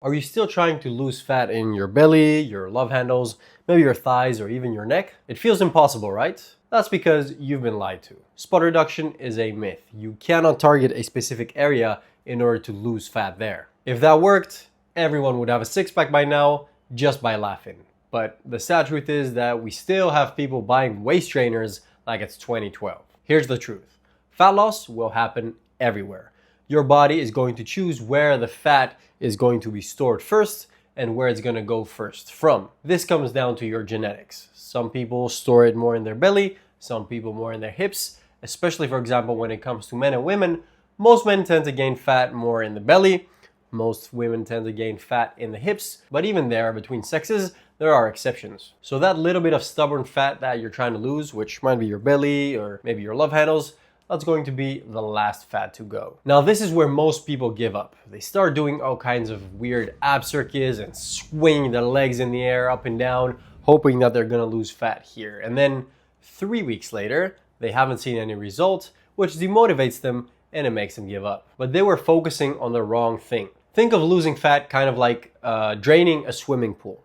Are you still trying to lose fat in your belly, your love handles, maybe your thighs, or even your neck? It feels impossible, right? That's because you've been lied to. Spot reduction is a myth. You cannot target a specific area in order to lose fat there. If that worked, everyone would have a six-pack by now just by laughing. But the sad truth is that we still have people buying waist trainers like it's 2012. Here's the truth. Fat loss will happen everywhere. Your body is going to choose where the fat is going to be stored first and where it's going to go first from. This comes down to your genetics. Some people store it more in their belly, some people more in their hips, especially for example when it comes to men and women. Most men tend to gain fat more in the belly. Most women tend to gain fat in the hips, but even there, between sexes, there are exceptions. So that little bit of stubborn fat that you're trying to lose, which might be your belly or maybe your love handles, that's going to be the last fat to go. Now, this is where most people give up. They start doing all kinds of weird ab circuits and swinging their legs in the air up and down, hoping that they're gonna lose fat here. And then 3 weeks later, they haven't seen any result, which demotivates them and it makes them give up. But they were focusing on the wrong thing. Think of losing fat kind of like draining a swimming pool.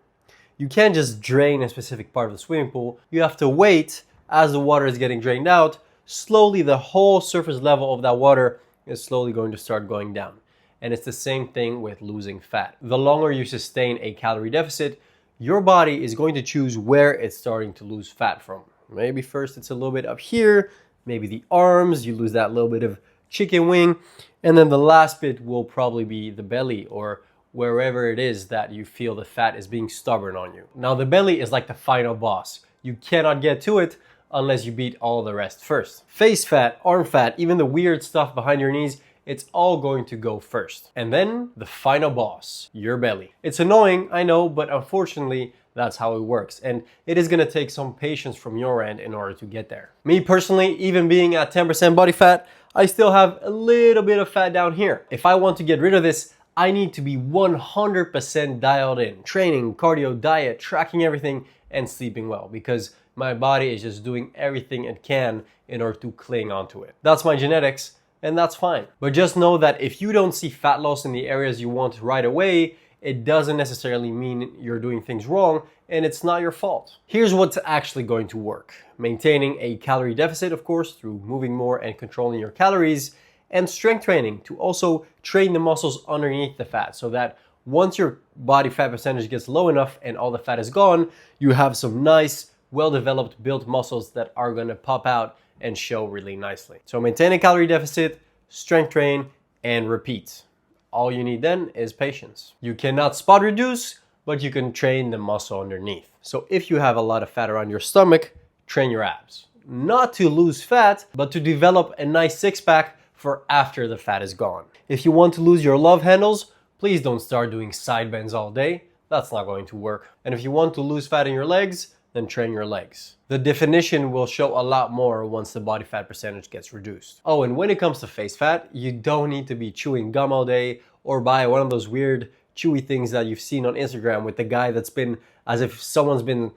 You can't just drain a specific part of the swimming pool. You have to wait as the water is getting drained out. Slowly, the whole surface level of that water is slowly going to start going down. And it's the same thing with losing fat. The longer you sustain a calorie deficit, your body is going to choose where it's starting to lose fat from. Maybe first it's a little bit up here, maybe the arms, you lose that little bit of chicken wing, and then the last bit will probably be the belly or wherever it is that you feel the fat is being stubborn on you. Now, the belly is like the final boss. You cannot get to it unless you beat all the rest first. Face fat, arm fat, even the weird stuff behind your knees, it's all going to go first. And then the final boss, your belly. It's annoying, I know, but unfortunately, that's how it works. And it is gonna take some patience from your end in order to get there. Me personally, even being at 10% body fat, I still have a little bit of fat down here. If I want to get rid of this, I need to be 100% dialed in. Training, cardio, diet, tracking everything, and sleeping well, because my body is just doing everything it can in order to cling onto it. That's my genetics, and that's fine. But just know that if you don't see fat loss in the areas you want right away, it doesn't necessarily mean you're doing things wrong, and it's not your fault. Here's what's actually going to work. Maintaining a calorie deficit, of course, through moving more and controlling your calories, and strength training to also train the muscles underneath the fat so that once your body fat percentage gets low enough and all the fat is gone, you have some nice, well-developed built muscles that are gonna pop out and show really nicely. So maintain a calorie deficit, strength train, and repeat. All you need then is patience. You cannot spot reduce, but you can train the muscle underneath. So if you have a lot of fat around your stomach, train your abs. Not to lose fat, but to develop a nice six-pack for after the fat is gone. If you want to lose your love handles, please don't start doing side bends all day. That's not going to work. And if you want to lose fat in your legs, then train your legs. The definition will show a lot more once the body fat percentage gets reduced. Oh, and when it comes to face fat, you don't need to be chewing gum all day or buy one of those weird chewy things that you've seen on Instagram with the guy that's been, as if someone's been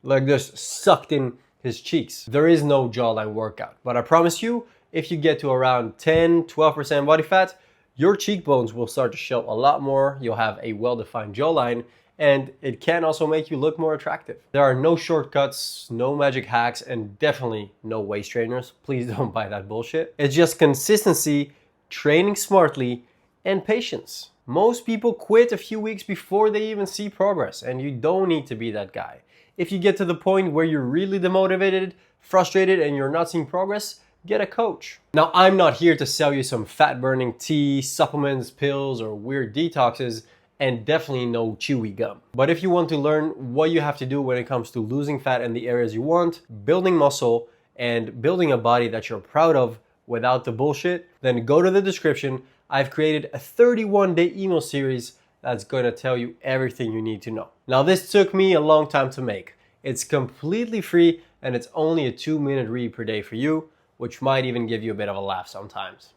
like this, sucked in his cheeks. There is no jawline workout, but I promise you, if you get to around 10-12% body fat, your cheekbones will start to show a lot more. You'll have a well-defined jawline, and it can also make you look more attractive. There are no shortcuts, no magic hacks, and definitely no waist trainers. Please don't buy that bullshit. It's just consistency, training smartly, and patience. Most people quit a few weeks before they even see progress, and you don't need to be that guy. If you get to the point where you're really demotivated, frustrated, and you're not seeing progress, get a coach. Now, I'm not here to sell you some fat-burning tea, supplements, pills, or weird detoxes, and definitely no chewy gum. But if you want to learn what you have to do when it comes to losing fat in the areas you want, building muscle, and building a body that you're proud of without the bullshit, then go to the description. I've created a 31-day email series that's gonna tell you everything you need to know. Now, this took me a long time to make. It's completely free, and it's only a 2-minute read per day for you, which might even give you a bit of a laugh sometimes.